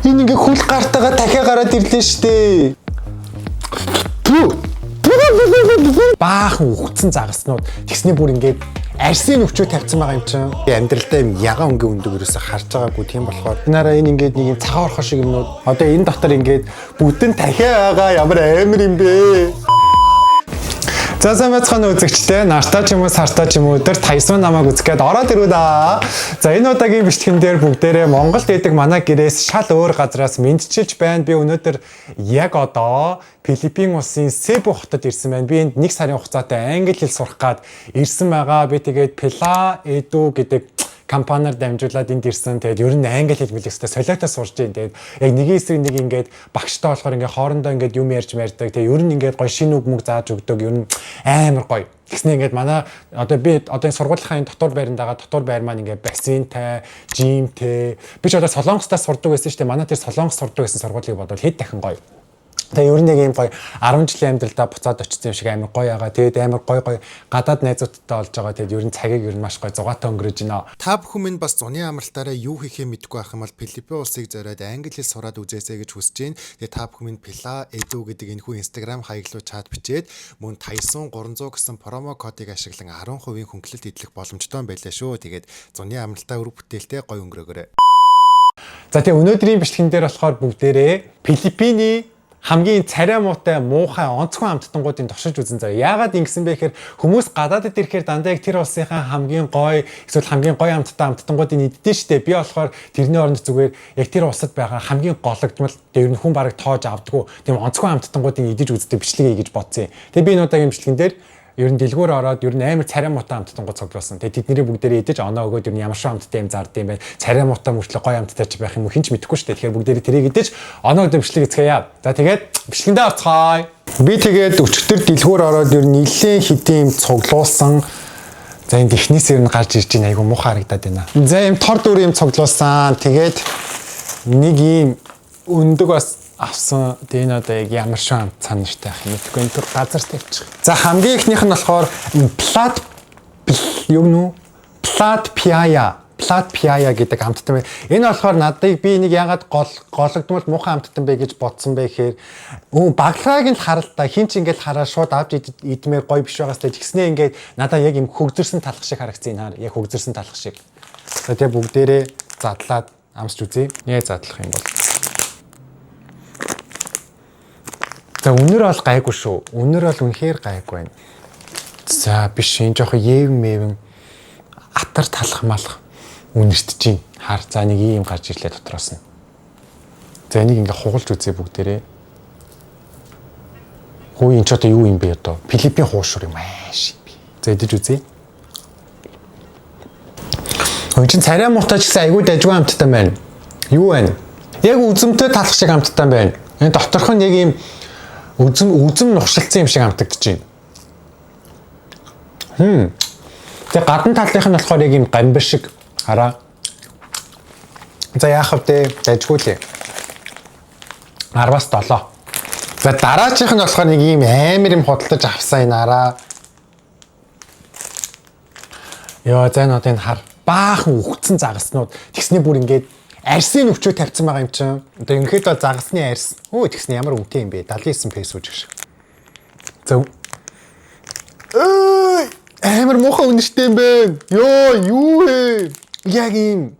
Энэ ингээ хөл гартагаа дахиад гараад ирлээ штэ. Баахан үхсэн загаснууд тэгсний бүр ингээд арсын өвчөө тавьсан байгаа юм чинь. Амьдралдаа юм ягаан өнгийн өндөг ерөөсө харж байгаагүй тийм болохоор нараа энэ ингээд нэг юм цагаан орхоо шиг юмнууд одоо энэ дотор ингээд бүтэн дахиад байгаа ямар амар юм бэ. За сайн байцгаана үзэгчдээ нартаа ч юм уу сартаа ч юм уу өдөр Тайсон намайг үзгээд ороод ирүү да. За энэ удаагийн бичлэгэн дээр бүгдээрээ Монголд идэг манай гэрээс шал өөр газраас мэдчилж байна. Би өнөөдөр яг одоо Филиппин улсын Себу хотод ирсэн байна. Би энд 1 сарын хугацаатай англи хэл сурах гад ирсэн байгаа. Би тэгээд Pela Edu гэдэг компаниар дамжуулаад энд ирсэн. Тэгээд ер нь англи хэл мэлэхтэй солиотоо сурж байна. Тэгээд яг нэгэн эсрэг нэг ингээд багштай болохоор ингээд хоорондоо ингээд юм ярьж мардаг. Тэгээд ер нь ингээд гоё шинэ үг мөг зааж өгдөг. Ер нь амар гоё. Тэгснэ ингээд манай одоо би одоо энэ сургуулийн дотор байранд байгаа дотор байр маань ингээд бассейнтай, жимтэй. Би ч одоо Солонгостоос сурдаг байсан шүү дээ. Манай тэр Солонгос сурдаг байсан сургуулийг бодвол хэд дахин гоё. Тэгээ ер нь яг юм гоё 10 жилийн амьдралдаа буцаад очсон юм шиг амар гоё байгаа. Тэгээд амар гоё гадаад найзуудтай олж байгаа. Тэгээд ер нь цагийг ер нь маш гоё зугаатай өнгөрөөж байна. Та бүхэн минь бас зуны амралтаараа юу хийхээ мэдэхгүй байх юм бол Филиппин улсыг зориод англи хэл сураад үзээсэй гэж хүсэж байна. Тэгээд та бүхэн минь Pela Edu гэдэг энэхүү Instagram хаяглуу чат бичээд мөн Тайсон 300 гэсэн промо кодыг ашиглан 10% хөнгөлөлт идэх боломжтой байлаа шүү. Тэгээд зуны амралтаа өр бүтээлтэй гоё өнгөрөөгөөрэй. За тэгээ өнөөдрийн бичлэгэн дээр болохоор бүгдээрээ Филиппиний хамгийн царай муутай муухай онцгой амттангуудыг туршиж үзэн заяа. Яагаад ингэсэн бэ гэхээр хүмүүс гадаадд ирэхээр дандаа яг тэр улсынхаа хамгийн гоё эсвэл хамгийн гоё амттангуудыг иддэн штэ. Би болохоор тэрний оронд зүгээр яг тэр улсад байгаа хамгийн гологдмол тэр хүн бараг тоож авдаггүй. Тийм онцгой амттангуудыг идэж үздэг бичлэгээ хийж бодсон юм. Тэгээ би энэ удаагийн бичлэгэн дээр ер нь дэлгүүр ороод ер нь амар царай муутай амттангууд цуглуулсан. Тэгээ тэдний бүгдээрээ идэж оноо өгөөд ер нь ямар шиг амттай юм зардсан юм бэ? Царай муутай мөртлөө гоё амттай ч байх юм уу хинч мэдэхгүй шүү дээ. Тэгэхээр бүгдээрээ тэрийг идэж оноо өгдөг бичлэг эцгээе. За тэгээд бичлэгэндээ орцгоё. Би тэгээд өчтөр дэлгүүр ороод ер нь нэлээд хэдийн юм цуглуулсан. За энэ технээс ер нь гарч ирж байна. Айгу муухай харагдаад байна. За юм тор дүр юм цуглуулсан. Тэгээд нэг юм өндөг бас авсан. Тэгээ одоо яг ямар шиг амт цаанартай ах юм. Тэгвэл энэ газар тавьчих. За хамгийн ихнийх нь болохоор Plat Piaya гэдэг амттан байна. Энэ болохоор надыг би нэг ягаад гологдмол муухай амттан бэ гэж бодсон бэ гэхээр баглагааг нь харал та хин ч ингээд хараа шууд авч идмээр гоё биш байгаас тэ тэгснээ ингээд надаа яг юм хөгзөрсөн талах шиг харагдсан энэ. Яг хөгзөрсөн талах шиг. За тэгээ бүгдээрээ задлаад амсч үзье. Яа задлах юм бол за үнэр бол гайгүй шүү. Үнэр бол үнэхээр гайгүй байна. За биш энэ жоохон евэн атар талах малах үнэртэж чинь хар за нэг юм гарч ирлээ дотроос нь. За энийг ингээ хугалж үзье бүгдээрээ. Хөө энэ ч одоо юу юм бэ одоо? Филиппин хуушур юм ааш. За идэж үзье. Хөө чин царай муутай ч гэсэн айгүй дажгүй амттай байна. Юу байна? Яг үзэмтэй талах шиг амттай байна. Энэ доторх нь яг юм үзэм нухшилцсан юм шиг амтагдаж байна. Тэгээ гадна талынх нь болохоор яг юм гамбир шиг хараа. За яах вэ? Дажгуулъя. 10-аас 7. За дараачих нь болохоор нэг юм амар юм худалдаж авсан энэ араа. Яа за энэ одоо энэ хар баахан үхсэн загаснууд тэгсний бүр ингээд арсын өвчөө тавьсан байгаа юм чинь. Одоо ерөнхийд бол загасны арс. Өө тэгснэ ямар үнэтэй юм бэ? 79 песо гэж. За. Амар муухай үнэртэй юм бэ? Йоо, юу вэ? Яг юм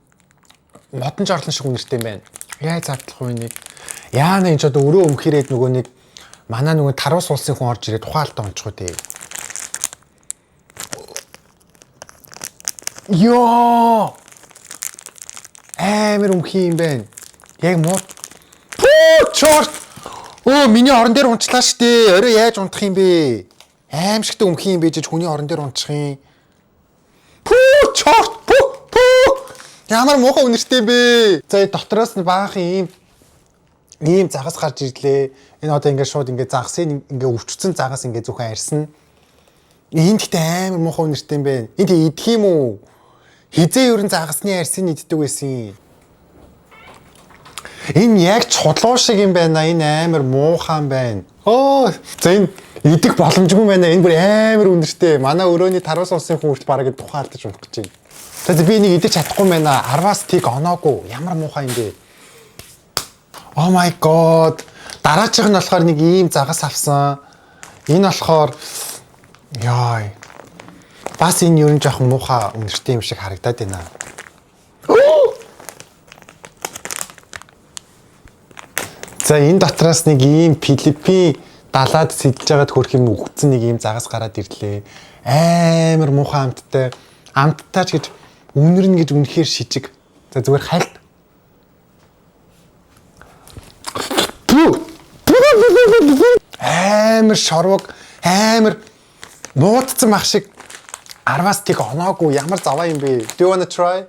модон жорлон шиг үнэртэй юм байна. Яа задлах вэ нэг? Яана энэ ч одоо өрөө өмхирээд нөгөө нэг манай нөгөө Тарус улсын хүн орж ирээд ухаалтаа онцгоо дээ. Йоо! Амар өмхий юм байна. Яг муу. Чорт. Миний орон дээр унчлаа штэ. Орой яаж унтах юм бэ? Аимшигтай өмхий юм бийж хүний орон дээр унтчих юм. Чорт. Ямар муухай үнэртэй бэ? За дотроос нь баахан ийм загас гарч ирлээ. Энэ одоо ингээд шууд ингээд загсын ингээд өвчтсөн загас ингээд зөвхөн арьсан. Энд ихтэй амар муухай үнэртэй юм бэ. Энд идэх юм уу? Хизээ ерэн загасны арьсыг иддэг байсан. Энэ яг чулуу шиг юм байна. Энэ амар муухан байна. За энэ идэх боломжгүй байна. Энэ бүр амар үнэртэй. Манай өрөөний Тарус улсын хүүхд бараг тухаалтаж унах гэж байна. За би энийг идэж чадахгүй байна. 10-аас тийг оноогүй. Ямар муухай юм бэ? Oh my god. Дараачих нь болохоор нэг ийм загас авсан. Энэ болохоор яа. Бас энэ юу н жоохон муухай үнэртэй юм шиг харагдаад байна. За энэ дотроос нэг ийм Филиппин далаад сэлж байгаад хөрх юм өгцөн нэг ийм загас гараад ирлээ. Амар муухай амттай. Амттаач гэж үнэрнэ гэж үнэхээр шижиг. За зүгээр хайлт. Амар шорвог, амар нуудсан мах шиг 10-аас тэг оноогүй ямар заваа юм бэ? Do you wanna try?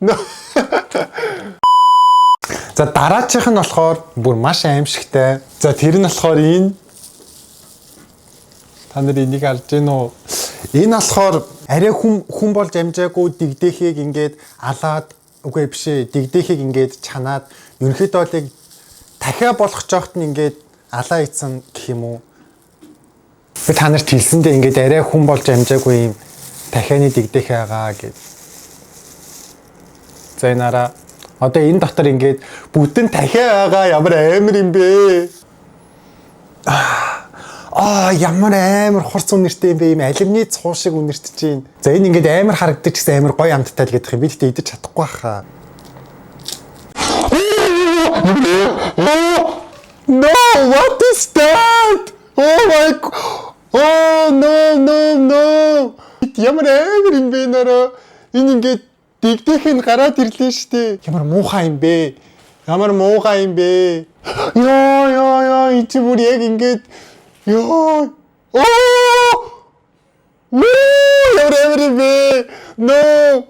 No. За дараачих нь болохоор бүр маш аимшигтай. За тэр нь болохоор энэ. Та нар энийг харж байна уу? Энэ болохоор арай хүн болж амжаагүй дигдэхийг ингээд алаад үгүй биш ээ дигдэхийг ингээд чанаад ерөнхийдөө л дахиад болгох жоохт нь ингээд алаа ийцэн гэх юм уу. Би та нарт хэлсэндээ ингээд арай хүн болж амжаагүй юм дахианы дигдэх байгаа гэж. За энараа одоо энэ дотор ингээд бүтэн дахиа байгаа ямар амар юм бэ? Ямар амар хурц үнэртэй юм бэ? Ийм алюминий цуу шиг үнэртэж чинь. За энэ ингээд амар харагддаг гэсэн амар гоё амттай л гэдэх юм. Би тэгтээ идэж чадахгүй хаа. No, what is that? Oh my god. Oh no. Ямар амар юм бэ нэрэ? Энэ ингээд дигдэхин гараад ирлээ штэ. Ямар муухай юм бэ? Яа, ич бүр яг ингээд яа. Ямар амар юм бэ? No.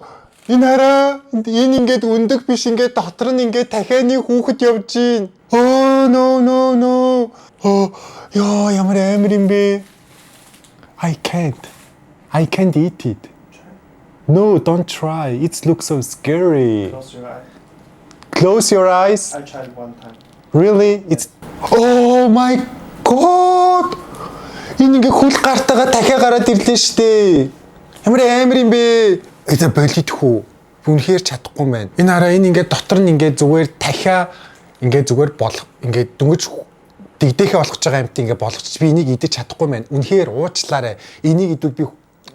Энэ ингээд өндөг биш ингээд дотор нь ингээд дахианы хүүхэд явж гин. Oh no. Яа, ямар амар юм бэ? I can't eat it. No, don't try. It looks so scary. Close your eyes. Close your eyes. I tried one time. Really? Oh my god. Энэ ингээ хөл гартаага дахиад гараад ирлээ штэ. Ямар амар юм бэ? Это болидхүү. Үнэхээр чадахгүй байна. Энэ хараа энэ ингээ дотор нь ингээ зүгээр дахиад ингээ зүгээр болох ингээ дүнгэж дигдэхэ болгож байгаа юмт ингээ болгоч би энийг идэж чадахгүй байна. Үнэхээр уучлаарай. Энийг идвэл би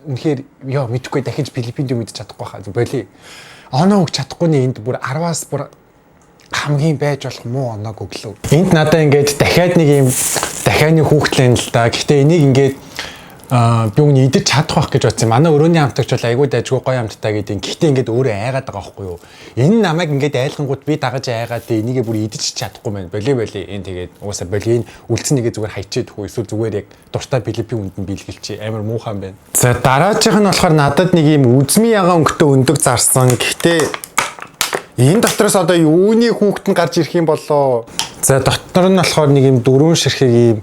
үнэхээр яа мэдхгүй дахиж Филиппинд юм идэж чадахгүй хаа. Боли. Оноо өгч чадахгүй нэ энд бүр 10-аас бүр хамгийн байж болох муу оноог өглөө. Энд надаа ингээд дахиад нэг юм дахианы хүүхдлэн л да. Гэхдээ энийг ингээд би үний идэж чадах байх гэж бодсон. Манай өрөөний амтагч бол айгүй дайггүй гоё амттай гэдэг. Гэхдээ ингээд өөрөө айгаад байгаа байхгүй юу? Энэ намайг ингээд айлгангууд би дагаж айгаад энийгээ бүр идэж чадахгүй байна. Боли энэ тэгээд уусаа боли энэ үлдсэн нэгээ зүгээр хайчээд хөө эсвэл зүгээр яг дуртай Филиппин үнд нь биелгэлчээ. Амар муухай байна. За дараачих нь болохоор надад нэг юм үзмийн ягаан өнгөтэй өндөг зарсан. Гэхдээ энэ дотроос одоо юуны хүүхэд нь гарч ирэх юм болоо. За дотор нь болохоор нэг юм дөрвөн ширхэг юм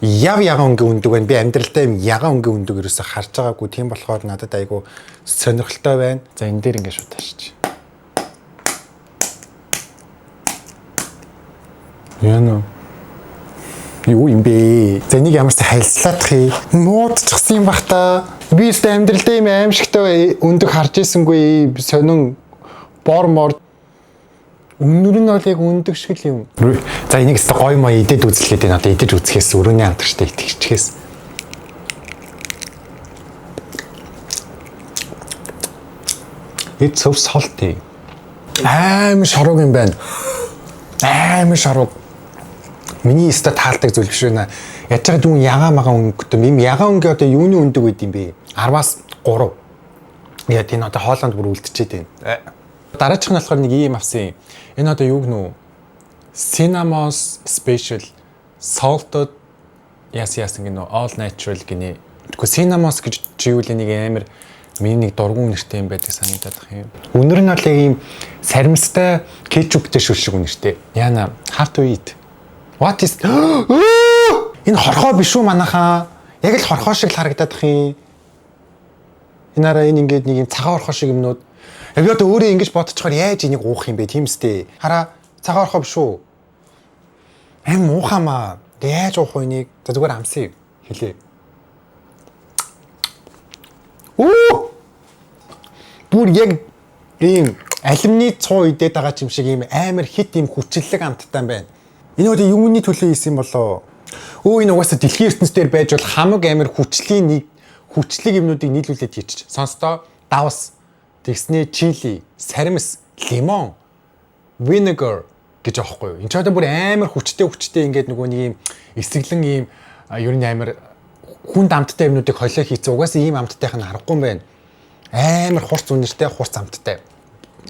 ягаан өнгийн өндөг байна. Би амьдралдаа юм ягаан өнгийн өндөг ерөөсө харж байгаагүй. Тийм болохоор надад айгүй сонирхолтой байна. За энэ дээр ингээд шууд таашчих. Яна. Юу юм бэ? За энийг ямар ч хайлслаадах юм. Нуудчихсан юм бах та. Би өөртөө амьдралдаа юм аимшигтай өндөг харж ийсэнгүй. Сонин бормор Үнэр нь бол яг өндөг шиг л юм. За энийг өстө гоё моо идээд үзлэхэд энэ одоо идэж үзэхээс өрөөний амтгчтай итгэжчихээс. It's so salty. Амар шорог юм байна. Амар шорог. Миний өстө таалдаг зүйл биш байна. Яаж байгаа дүн ягаан магаан өнгөтэй. Им ягаан өнгө одоо юуны өндөг байд юм бэ? 10-аас 3. Яа тийм одоо хоолонд бүр үлдчихэд байна. Дараачих нь болохоор нэг юм авсан юм. Энэ одоо юу гэнэ үү? Cinnamons special salted яасан гэнэ all natural гинэ. Тэгэхгүй cinnamons гэж живэл нэг амар миний нэг дургуун нэртэй юм байдаг санагдаад байна юм. Үнэр нь бол яг ийм саримстай кетчуптэй шиг үнэртэй. Яна how to eat. What is энэ хорхоо биш үү манайхаа? Яг л хорхоо шиг л харагдаад байна юм. Энэ араа энэ ингээд нэг юм цагаан хорхоо шиг юмнууд. Яг одоо өөрөө ингэж бодчихоор яаж энийг уух юм бэ тийм үстэй. Хараа цагаан орхоо биш үү? Аим уухамаа. Яаж уух вэ энийг? За зүгээр амсъя хэлээ. Бүр яг ийм алюминий цуу идээд байгаа юм шиг ийм амар хит ийм хүчлэг амттай юм байна. Энэ одоо юуны төлөө хийсэн юм болоо? Энэ угаасаа дэлхийн ертөнцийн дээр байж бол хамаг амар хүчлэг юмнуудыг нийлүүлээд хийчих. Сонстоо давс, тэгснээ чили, саримс, лимон, vinegar гэж аахгүй юу? Энд ч одоо бүр амар хүчтэй ингээд нөгөө нэг ийм эсрэглэн ийм ер нь амар хүнд амттай юмнуудыг холио хийцээ. Угаасаа ийм амттайх нь харахгүй юм байна. Амар хурц үнэртэй, хурц амттай.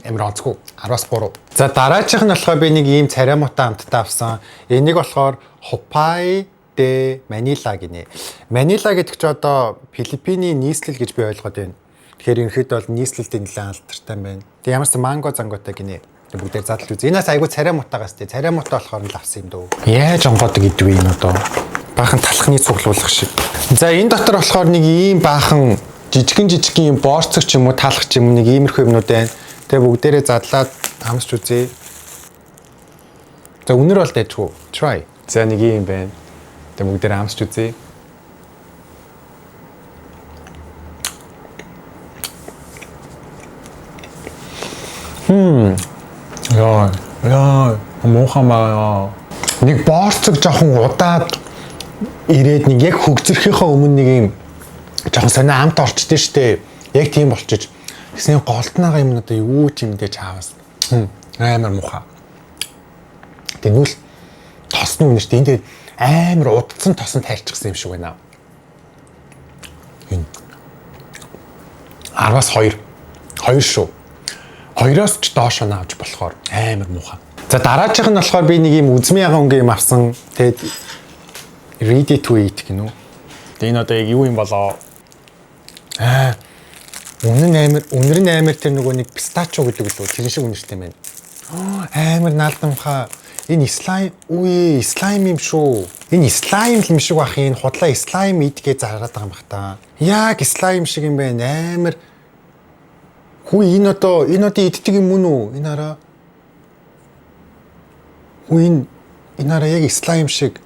Амар онцгүй 10-аас 3. За дараачих нь болохоор би нэг ийм царай муутай амттай авсан. Энийг болохоор Hopai de Manila гинэ. Манила гэдэг чи одоо Филиппиний нийслэл гэж би ойлгоод байна. Тэгэхээр ерөнхийдөө бол нийслэлтэй нэлээд алдартай байна. Тэг ямарсан манго зангуутай гинэ. Бүгдээр задлал үз. Энэс айгу царай муутаагаас тий. Царай муутай болохоор л авсан юм дөө. Яаж онгоодог гэдгүй энэ одоо. Баахан талхны цуглуулах шиг. За энэ дотор болохоор нэг ийм баахан жижигэн юм борцог ч юм уу талах ч юм уу нэг иймэрхүү юмнууд байна. Тэгээ бүгдээрээ задлаад хамсч үзье. За үнэр бол дайжгүй. Try. За нэг юм байна. Тэгээ бүгдээрээ хамсч үзье. Яа, муухамаа. Нэг борцог жоохон удаад ирээд нэг яг хөгзөрхийнхөө өмнө нэг юм жоохон сонио амт орчдээ штэ. Яг тийм болчих. Тэсний голтнаага юм одоо юу ч юм дэж хаавас. Амар муухай. Тэгвэл тосны үнэ штэ. Энд амар удцсан тосон тайлчихсан юм шиг байна. Энэ 10-аас 2. 2 шүү. 2-оос ч доош наавч болохоор амар муухай. За дараачих нь болохоор би нэг юм үзмийн ягаан өнгийн юм авсан. Тэгээд ready to eat гинөө. Тэгээд энэ одоо яг юу юм болоо? Үнэр нь амар тэр нөгөө нэг пистачо гэдэг лөө тэр шиг үнэртэй байна. Амар наалдамхаа. Энэ слайм юм шүү. Энэ слайм юм шиг бах энэ худлаа слайм идгээ зараад байгаа юм бах та. Яг слайм шиг юм байна. Амар хүү энэ одоо иддэг юм уу? Энэ хараа. Хүү энэ хараа яг слайм шиг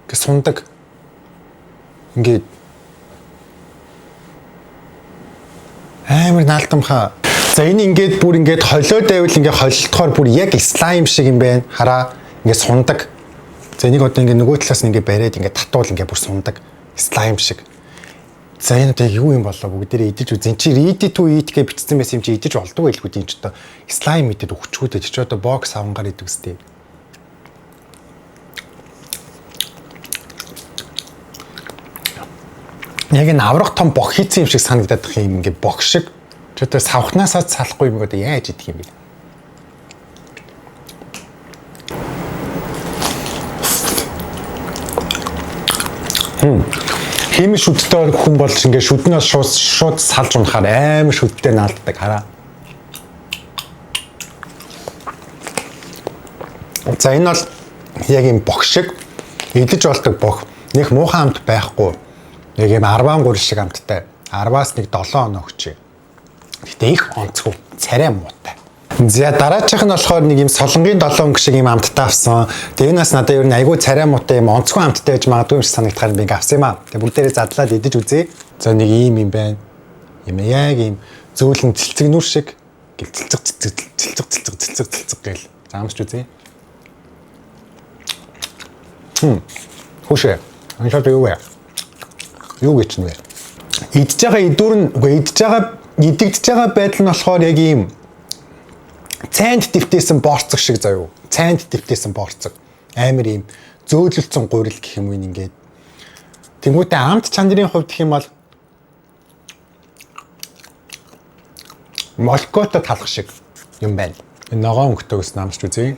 гэ сундаг. Ингээд амар наалтамхаа. За энэ ингээд бүр ингээд холиод байвал ингээд холилдохоор бүр яг слайм шиг юм байна. Хараа ингээд сундаг. За энийг одоо ингээд нөгөө талаас нь ингээд бариад ингээд татуул ингээд бүр сундаг. Слайм шиг. За энэ одоо юу юм болоо бүгдээрээ идэж үз. Энд чи ready to eat гэж бичсэн байсан юм чи идэж болдгоо хэлгүй тийм ч одоо слайм идэд өгчгүүдэд чи одоо бокс авангаар идэг үстэй. Яг энэ аврах том бох хийцэн юм шиг санагдаад их юм ингээ бох шиг. Ч одоо савхнаасаа салахгүй юм одоо яаж идэх юм бэ? Химийн шүдтэй хүн болж ингээ шүднээс шууд салж унахаар амар шүдтэй наалддаг хараа. За энэ бол яг юм бох шиг идэж болдог бох. Нэг муухан амт байхгүй. Нэг юм 13 шиг амттай. 10-аас нэг 7 оноо өгчээ. Гэтэ их онцгүй, царай муутай. За дараачих нь болохоор нэг юм солонгийн 7 өнгө шиг юм амттай авсан. Тэгээ энэс надад ер нь айгүй царай муутай юм онцгүй амттай байж магадгүй юм шиг санагдахаар би ингээ авсан юм аа. Тэгээ бүгдээрээ задлаад идэж үзье. За нэг ийм юм байна. Юм яг ийм зөөлөн цэлцэгнүр шиг цэлцэг гэл. Заамсч үзье. Хөөшөө. Анхаад юу вэ? Юу гэж нэ? Идж байгаа идүүр нь идэгдэж байгаа байдал нь болохоор яг ийм цайнд дэвтээсэн борцог шиг заяо. Цайнд дэвтээсэн борцог. Амар ийм зөөлөлцөн гурил гэх юм уу ингээд. Тэнгүүтээ амт чанарын хувьд гэх юм бол молкото талах шиг юм байна. Энэ ногоон өнгөтэйгс намсч үзье.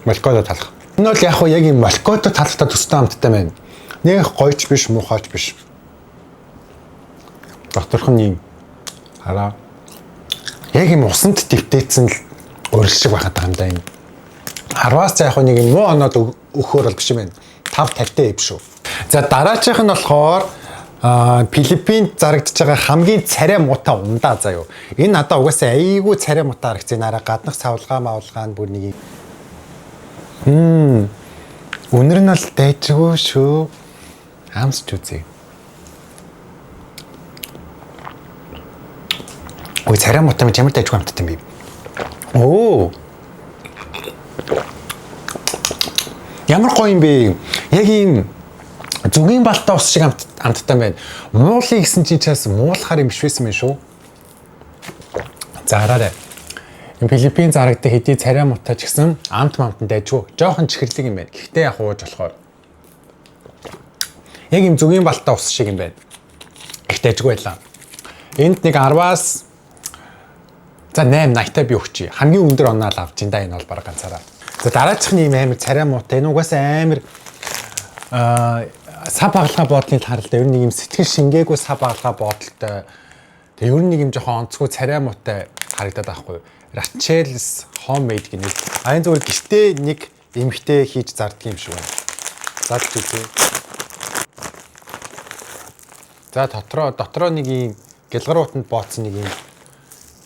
Молкото талах. Энэ бол яг яг юм молкото талахтаа төстэй амттай байна. Нэг гойч биш, муухайч биш. Докторхон юм хараа. Яг юм усанд дэвтээсэн л урил шиг байхад байгаа юм да энэ. 10-аас яг нэг юм муу оноод өгөхөр бол биш юм байна. 5-50-тай юм шүү. За дараачих нь болохоор Филиппинд зарагдж байгаа хамгийн царай муутай ундаа заяо. Энэ надад угаасаа айгүй царай муутай харагдсан. Араа гаднах савлгаа бүр нэг үнэр нь л дайжгүй шүү. Хамсч үзье. Ой царай муутай мэж ямар дайжгүй амттай юм бэ? Оо. Ямар гоё юм бэ? Яг ийм зүгийн балтай ус шиг амттай байна. Муулын гэсэн чинь чаас муулахаар юм биш байсан юм шүү. За хараарай. Филиппин зарагддаг хэдий царай муутай ч гэсэн амт мамтан дайжгүй. Жохон чихэрлэг юм байна. Гэхдээ яг ууж болохоор. Яг ийм зүгийн балтай ус шиг юм байна. Их дайжгүй байлаа. Энд нэг 10-аас за 8-80-тай би өгчий. Хамгийн өндөр оноо л авч ин да энэ бол баг ганцаараа. За дараачих нь ийм амар царай муутай. Энэ угаасаа амар сав баглага боодлын харалтай. Ер нь нэг юм сэтгэл шингээгүй сав баглага боодлолтой. Тэгээ ер нь нэг юм жоохон онцгой царай муутай харагдаад байхгүй юу? Rachel's homemade гэнэ. Айн зүгээр гэртээ нэг эмхтэй хийж зардаг юм шиг байна. Заач үзье. За дотроо нэг юм гэлгаруутанд бооцсон нэг юм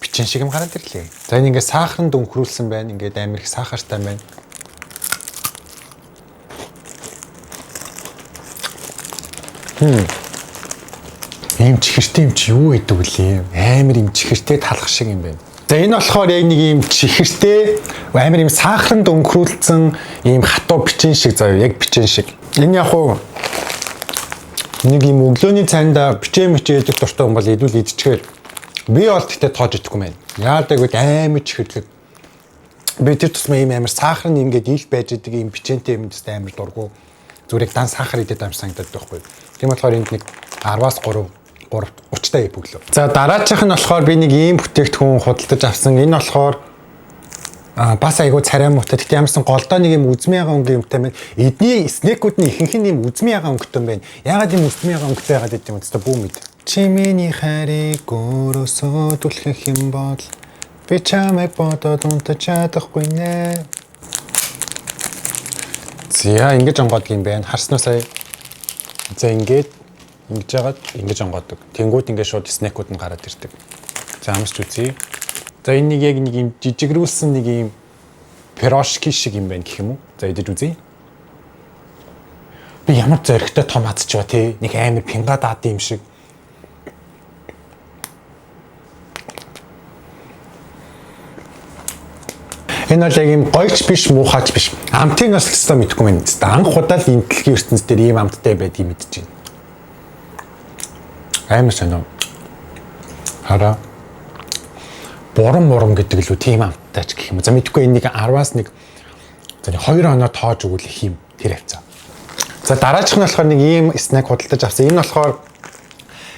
бичин шиг юм гараад ирлээ. За энэ ингээд сахарнд өнхрүүлсэн байна. Ингээд амар их сахартай байна. Ийм чихэртэй юм чи юу гэдэг вэ? Амар юм чихэртэй талах шиг юм байна. За энэ болохоор яг нэг ийм чихэртэй амар юм сахарнд өнхрүүлсэн ийм хатуу бичин шиг заяа, яг бичин шиг. Энэ яг хуу нэг юм өглөөний цайнда бичээ мичээдэг дуртай хүн бол идүүл идчихээр би бол тэгтээ тоож идэхгүй мэн. Яадаг вэ амар чихэрлэг. Би тэр тусмаа ийм амар сахар нь ингээд ил байж идэг ийм бичэнтэй юм дэс амар дургу. Зүрэг дан сахар идэт амар санагдаад байхгүй. Тийм болохоор энд нэг 10-аас 30-тай ипөглөө. За дараачих нь болохоор би нэг ийм бүтээгдэхүүн худалдаж авсан. Энэ болохоор бас айгуу царай муутай. Тэгтээ ямарсан голдоо нэг юм үзмийн ягаан өнгө юмтай байна. Эдний снекүүд нь ихэнх нь юм үзмийн ягаан өнгөтэй байна. Ягаад юм үзмийн ягаан өнгөтэй ягаад гэдэг юм бэ? Бүү мэд. Чимээний хайрыг өөрөөсөө түлхэх юм бол би чамайг бодоод унтаж чадахгүй нэ. Зя ингэж онгоод юм байна. Харснаа сая. За ингэж жагаад ингэж онгоодог. Тэнгүүд ингэ шууд снекүүд нь гараад ирдэг. За амсч үзье. За энэ нэг яг нэг юм жижигрүүлсэн нэг юм пирожки шиг юм байна гэх юм уу? За идэж үзье. Би ямар зоригтой том хазчихва тий. Нэг амар пинга даад юм шиг. Энэ бол яг юм гойч биш, муухайч биш. Амтын бас хэвээр мэдгүй юм. Анх удаа л энэ дэлхийн ертөнцийн дээр ийм амттай байдгийг мэдчихэв. Амар сонио. Хараа. Борон гэдэг л үү тийм амттай ч гэх юм. За мэдгүй энэ нэг 10-аас нэг за 2 оноо тоож өгвөл их юм тэр хавцаа. За дараачих нь болохоор нэг ийм снэк худалдаж авсан. Энэ болохоор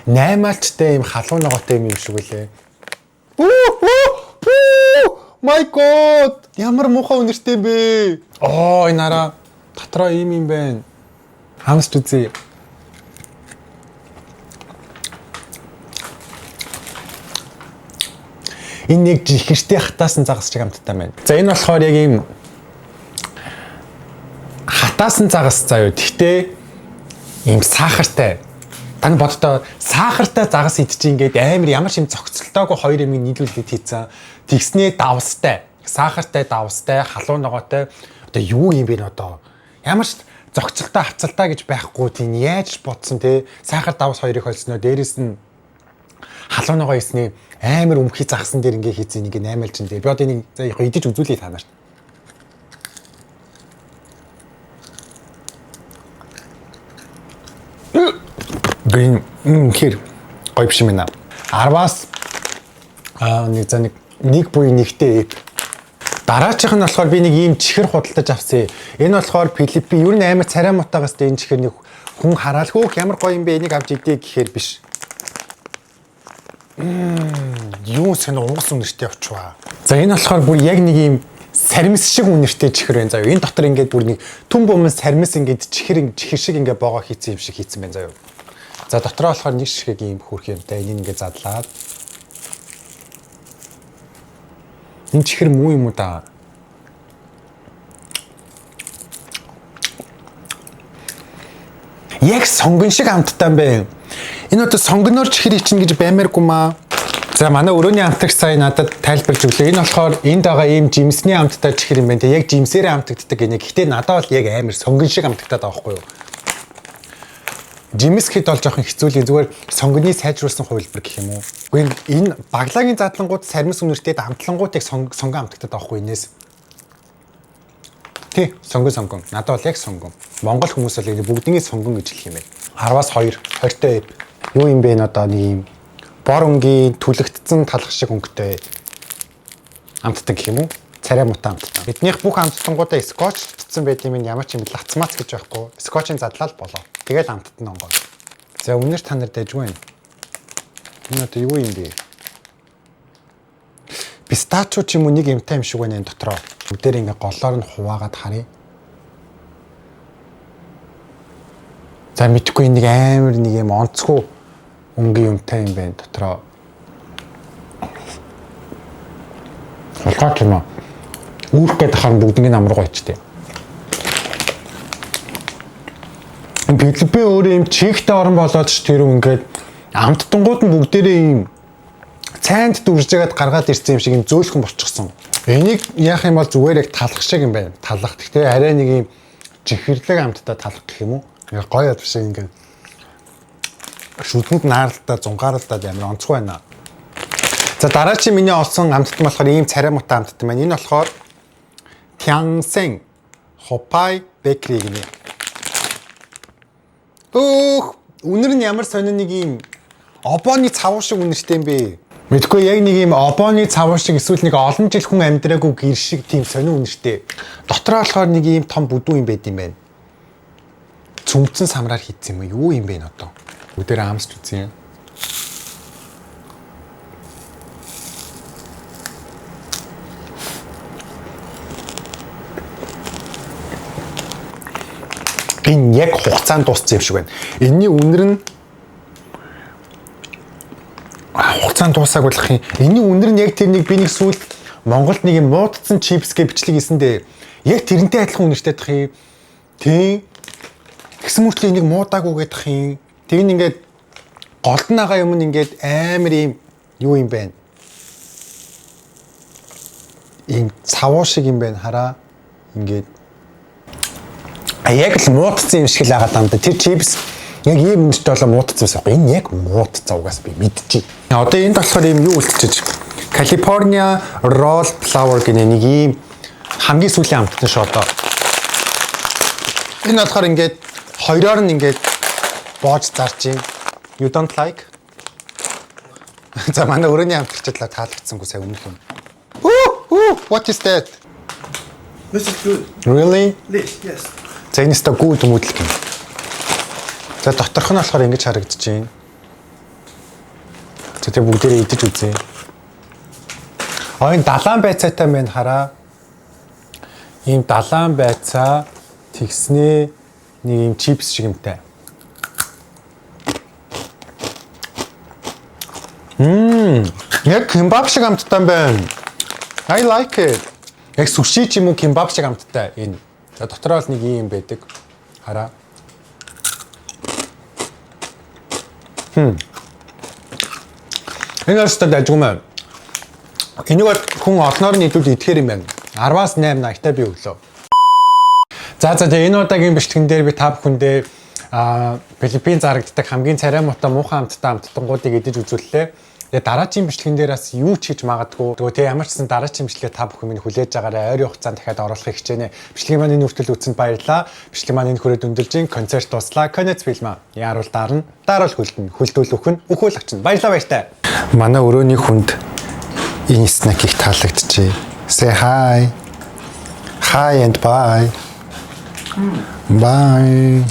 8-aalчтай ийм халуун ногоотой юм шиг үлээ. My god! Ямар муухай үнэртэй бэ? Оо энэ араа дотроо ийм юм байна. Хамсч үзье. Энэ нэг жихэртэй хатаасан загас шиг амттай байна. За энэ болохоор яг ийм хатаасан загас заяа. Тэгтээ ийм сахартай. Тань боддоо сахартай загас идчих ингээд амар ямар ч юм зохицолтойгоо хоёр юм нийлүүлээд хийцэн. Тэгснээ давстай. Сахартай, давстай, халуун ногоотой. Одоо юу юм бэ одоо? Ямар ч зохицолтой хавцалтай гэж байхгүй тийм яаж бодсон те. Сахар давс хоёрыг холсноо дээрэс нь халуун ногоо ийсний амар өмхий загсан дээр ингээ хийцэн ингээ 8-aalчин дээр. Би одоо энийг за яг идэж үзүүлээ та нарт. Гэн хэр гоё биш юм байна. 10-аас нэг буй нэгтэй. Дараачих нь болохоор би нэг ийм чихэр худалдаж авсан. Энэ болохоор Филиппин ер нь амар царай мутаагаас энэ чихэр нэг хүн хараалгүй ямар гоё юм бэ энийг авч идэ гэхээр биш. Юу сэн унгас үнэртэй очваа. За энэ болохоор бүр яг нэг ийм сармис шиг үнэртэй чихэр байна заяа. Энэ дотор ингээд бүр нэг түн бумын сармис ингээд чихэр шиг ингээд боогоо хийцэн юм шиг хийцэн байна заяа. За дотроо болохоор нэг шиг ийм хөөрх юмтай энийг ингээд задлаад. Энэ чихэр муу юм уу да? Яг сонгон шиг амттай юм бэ. Энэ одоо сонгоноор чихэр ичнэ гэж баймааргүй маа. За манай өрөөний амтлагч сая надад тайлбарж өглөө. Энэ болохоор энд байгаа ийм жимсний амттай чихэр юм байна. Тэ яг жимсээрээ амтагддаг гинэ. Гэхдээ надад бол яг амар сонгон шиг амтагдаад байгаа байхгүй юу? жимс хэд бол жоохон хэцүүлийн зүгээр сонгоны сайжруулсан хувилбар гэх юм уу. Үгүй энэ баглагийн задлангууд сармис үнэртэй амтлангуудыг сонгон амтагтаад авахгүй энэс. Тий, сонгон. Надад бол яг сонгон. Монгол хүмүүс бол бүгднийг сонгон гэж хэлэх юм байна. 10-аас 2, 20-той юу юм бэ одоо нэг юм бор өнгийн түлэгдсэн талах шиг өнгөтэй амтдаг гэх юм уу? Царай муутай амтдаг. Биднийх бүх амттангуудаа скотчтсан байт юм ямар ч юм лацмац гэж байхгүй. Скотчийн задлал болоо. Тэгээд амттан онгоо. За үнээр та нар дайжгүй байна. Энэ одоо юу юм бэ? Пистачо ч юм уу нэг юмтай юм шиг байна энэ дотроо. Бүгдээр ингээ голоор нь хуваагаад харъя. За мэдхгүй нэг амар нэг юм онцгүй өнгийн юмтай юм байна дотроо. Хулгай юм аа. Үүрх гэдэг хаан бүгднийг амар гоё ч тийм. Филиппин өөрөө юм чихтэй орн болоод ч тэр ингээд амттангууд нь бүгдээрээ юм цайнд дүржээгээд гаргаад ирсэн юм шиг юм зөөлхөн болчихсон. Энийг яах юм бол зүгээр яг талах шиг юм байна. Талах. Гэхдээ арай нэг юм жихэрлэг амттай талах гэх юм уу? Ингээ гоё ядв шиг ингээд шүдэнд наарлалтаа зунгааралтаа амар онцгой байна. За дараа чи миний олсон амттан болохоор ийм царай муутай амттан байна. Энэ болохоор Тянсен Хопай Бекри гэнэ. Өөх, үнэр нь ямар сонин нэг юм обооны цавуу шиг үнэртэй юм бэ? Мэдгүй яг нэг юм обооны цавуу шиг эсвэл нэг олон жил хүн амьдраагүй гэр шиг тийм сонин үнэртэй. Дотроо болохоор нэг юм том бүдүү юм байд юм байна. Цүмцэн самраар хийцсэн юм юу юм бэ н одоо? Бүгдээр амсч үзье. Энэ яг хугацаанд дууссан юм шиг байна. Энийний үнэр нь хугацаанд дуусааг болох юм. Энийний үнэр нь яг тэр нэг би нэг сүүл Монголд нэг юм муудсан чипс гэж бичлэг хийсэндээ яг тэрнтэй адилхан үнэртэй дах юм. Тийм. Тэгсэн мөртлөө энийг муудаагүй гэдэг юм. Тэг нь ингээд голд нагаа юм ингээд амар юм юу юм бэ? Ийм цавуу шиг юм байна хараа. Ингээд яг л муудсан юм шиг л агаад байна. Тэр чипс яг ийм үнэтэй болоо муудсан байсан. Энэ яг муудсан угаас би мэдчихэе. Одоо энд болохоор ийм юу үлдчихэж California Roll Flower гэнэ нэг ийм хамгийн сүүлийн амттан шүү одоо. Энэ болохоор ингээд хоёроор нь ингээд боож зарж юм. You don't like? За манай өрөөний амтчлалаа таалагдсангүй сая өмнөх юм. What is that? This is good. Really? Yes. За энэ өстө гүд мөдлөх юм. За доторх нь болохоор ингэж харагдаж байна. За тэг бүгдээрээ идэж үзье. Энэ далайн байцаатай мэн хараа. Ийм далайн байцаа тэгснээ нэг юм чипс шиг юмтай. Яг кимбаб шиг амттай байна. I like it. Яг суши ч юм уу кимбаб шиг амттай энэ. За дотроо л нэг юм байдаг. Хараа. Энэ өстөд ажигмаа. Энийг хүн олноор нь идвэл идэхэр юм байна. 10-аас 8 нагтай би өглөө. За тэгээ энэ удаагийн бичлэгэн дээр би та бүхэндээ Филиппин зарагддаг хамгийн царай муутай муухан амттангуудыг идэж үзүүллээ. Тэгээ дараагийн бичлэгэн дээр бас юу ч хийж магадгүй. Тэгээ ямар ч гэсэн дараагийн бичлэгээ та бүхэн минь хүлээж байгаарай. Ойрын хугацаанд дахиад оруулахыг хичээнэ. Бичлэгийн маань энэ хүртэл үзсэнд баярлалаа. Бичлэг маань энэ хүрээд өндөрлжин концерт дуслаа. Конец фильм яаруул дарна. Даруул хөлдөн. Хөлдөл өхөн. Өхөөлөгч нь. Баярлалаа баяртай. Манай өрөөний хүнд энэ снэкийг таалагдчихэ. Say hi. Hi and bye. Bye.